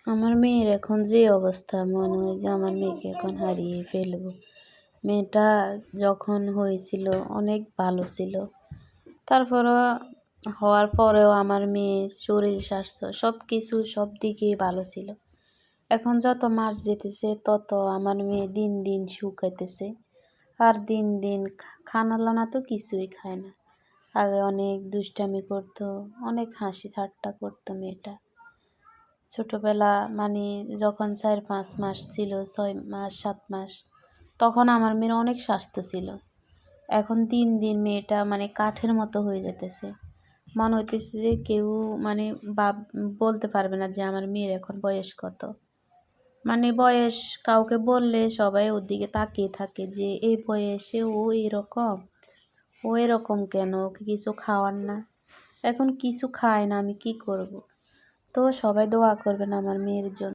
আমার মেয়ের এখন যে অবস্থা মনে হয় যে আমার মেয়েকে এখন হারিয়ে ফেলবো। মেয়েটা যখন হয়েছিল অনেক ভালো ছিল। তারপরও হওয়ার পরেও আমার মেয়ের শরীর স্বাস্থ্য সব কিছু সব দিকেই ভালো ছিল। এখন যত মাস যেতেছে তত আমার মেয়ে দিন দিন শুকাইতেছে। আর দিন দিন খানা লানা তো কিছুই খায় না। আগে অনেক দুষ্টামি করতো, অনেক হাসি ঠাট্টা করতো মেয়েটা। ছোটোবেলা মানে যখন 4-5 মাস ছিল, 6 মাস 7 মাস, তখন আমার মেয়ের অনেক স্বাস্থ্য ছিল। এখন দিন দিন মেয়েটা মানে কাঠের মতো হয়ে যেতেছে। মনে হইতেছে যে কেউ মানে বলতে পারবে না যে আমার মেয়ের এখন বয়স কত। মানে বয়স কাউকে বললে সবাই ওর দিকে তাকিয়ে থাকে যে এই বয়সে ও এরকম কেন, ওকে কিছু খাওয়ান না। এখন কিছু খায় না, আমি কি করব। তো সবাই দোয়া করবেন আমার মেয়ের জন্য।